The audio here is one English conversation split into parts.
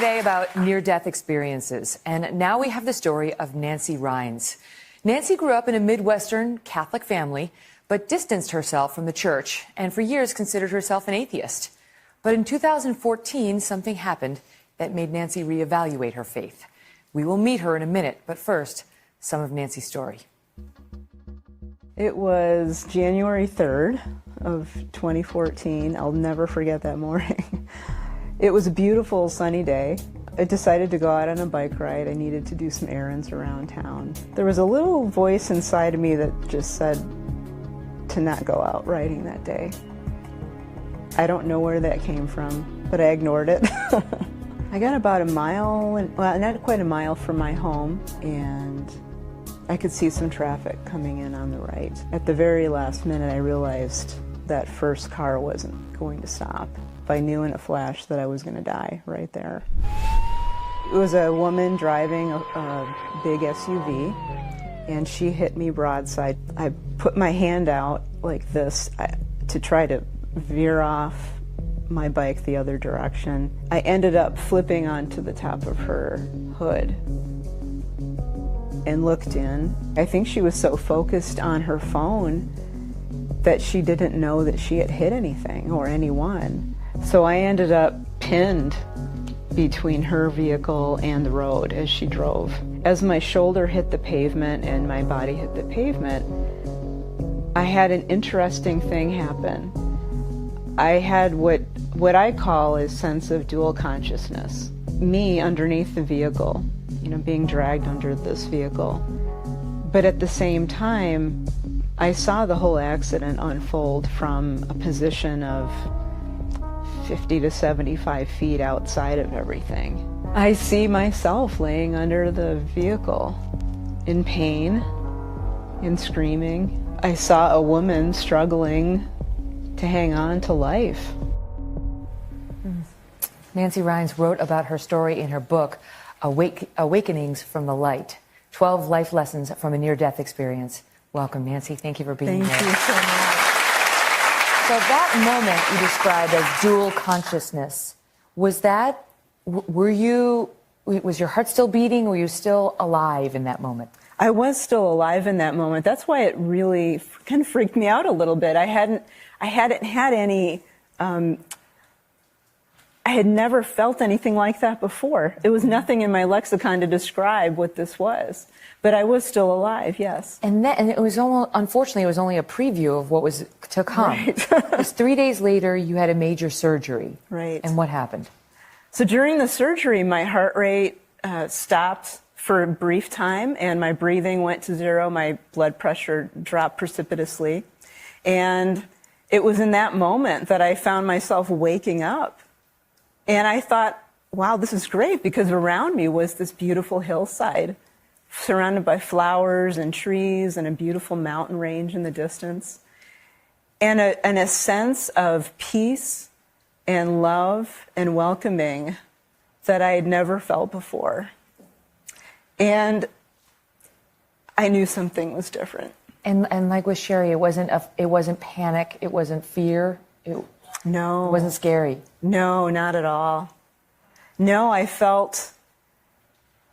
today about near-death experiences, and now we have the story of ڕاینس. Nancy grew up in a Midwestern Catholic family, but distanced herself from the church and for years considered herself an atheist. But in 2014, something happened that made Nancy reevaluate her faith. We will meet her in a minute, but first, some of Nancy's story. It was January 3rd of 2014. I'll never forget that morning. It was a beautiful sunny day. I decided to go out on a bike ride. I needed to do some errands around town. There was a little voice inside of me that just said to not go out riding that day. I don't know where that came from, but I ignored it. I got about a mile, well, not quite a mile from my home, and I could see some traffic coming in on the right. At the very last minute, I realized that first car wasn't going to stop. I knew in a flash that I was going to die right there. It was a woman driving a big SUV, and she hit me broadside. I put my hand out like this to try to veer off my bike the other direction. I ended up flipping onto the top of her hood and looked in. I think she was so focused on her phone that she didn't know that she had hit anything or anyone. So I ended up pinned between her vehicle and the road as she drove. As my shoulder hit the pavement and my body hit the pavement, I had an interesting thing happen. I had what I call a sense of dual consciousness. Me underneath the vehicle, being dragged under this vehicle. But at the same time, I saw the whole accident unfold from a position of 50 to 75 feet outside of everything. I see myself laying under the vehicle in pain, in screaming. I saw a woman struggling to hang on to life. Nancy Ræins wrote about her story in her book, Awakenings from the Light, 12 Life Lessons from a Near-Death Experience. Welcome, Nancy. Thank you for being here. Thank you so much. So that moment you described as dual consciousness, was your heart still beating? Were you still alive in that moment? I was still alive in that moment. That's why it really kind of freaked me out a little bit. I hadn't had any, I had never felt anything like that before. There was nothing in my lexicon to describe what this was. But I was still alive, yes. And it was unfortunately, it was only a preview of what was to come. Right. Because 3 days later, you had a major surgery. Right. And what happened? So during the surgery, my heart rate stopped for a brief time, and my breathing went to zero. My blood pressure dropped precipitously. And it was in that moment that I found myself waking up. And I thought, wow, this is great, because around me was this beautiful hillside, surrounded by flowers and trees and a beautiful mountain range in the distance, and a sense of peace and love and welcoming that I had never felt before. And I knew something was different. And like with Sherry, it wasn't panic, it wasn't fear, No. It wasn't scary. No, not at all. No, I felt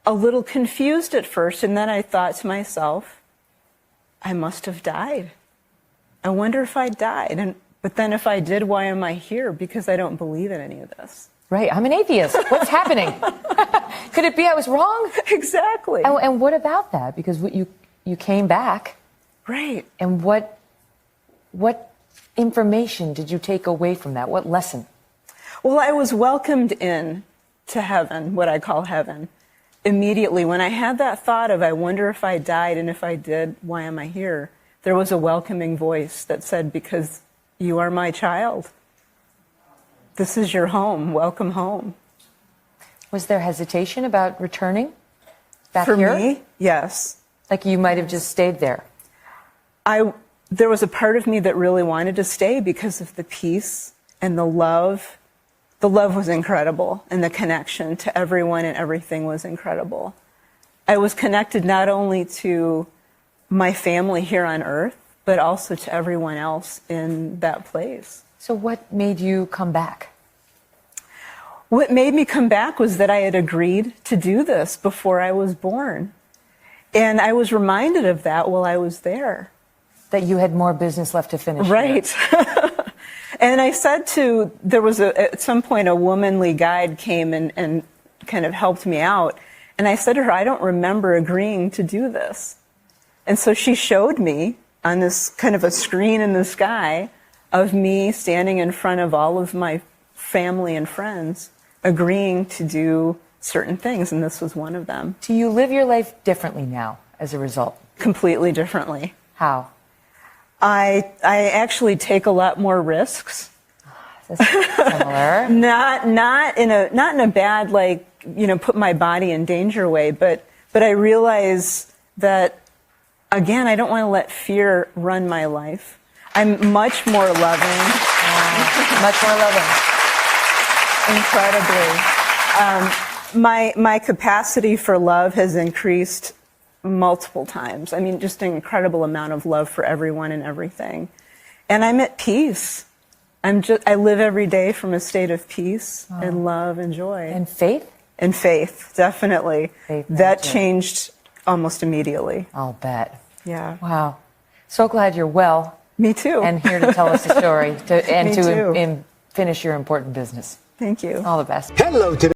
a little confused at first, and then I thought to myself, I must have died. I wonder if I died. But then if I did, why am I here? Because I don't believe in any of this. Right, I'm an atheist. What's happening? Could it be I was wrong? Exactly. And what about that? Because you came back. Right. And what information did you take away from that? What lesson? Well, I was welcomed in to heaven, what I call heaven, immediately. When I had that thought of, I wonder if I died, and if I did, why am I here? There was a welcoming voice that said, because you are my child. This is your home. Welcome home. Was there hesitation about returning back here? For here? me, yes. Like you might have just stayed there. There was a part of me that really wanted to stay because of the peace and the love. The love was incredible, and the connection to everyone and everything was incredible. I was connected not only to my family here on earth, but also to everyone else in that place. So what made you come back? what made me come back was that I had agreed to do this before I was born. And I was reminded of that while I was there. That you had more business left to finish. Right. And I said there was at some point a womanly guide came and kind of helped me out. And I said to her, I don't remember agreeing to do this. And so she showed me on this kind of a screen in the sky of me standing in front of all of my family and friends agreeing to do certain things, and this was one of them. Do you live your life differently now as a result? Completely differently. How? I actually take a lot more risks. That's similar. Not in a bad, like, put my body in danger way, but I realize that, again, I don't want to let fear run my life. I'm much more loving. Much more loving. Incredibly. My capacity for love has increased multiple times. I mean, just an incredible amount of love for everyone and everything. And I'm at peace. I live every day from a state of peace and love and joy. And faith? And faith, definitely. Faith, that changed almost immediately. I'll bet. Yeah. Wow. So glad you're well. Me too. And here to tell us the story and Me to too. finish your important business. Thank you. All the best. Hello today.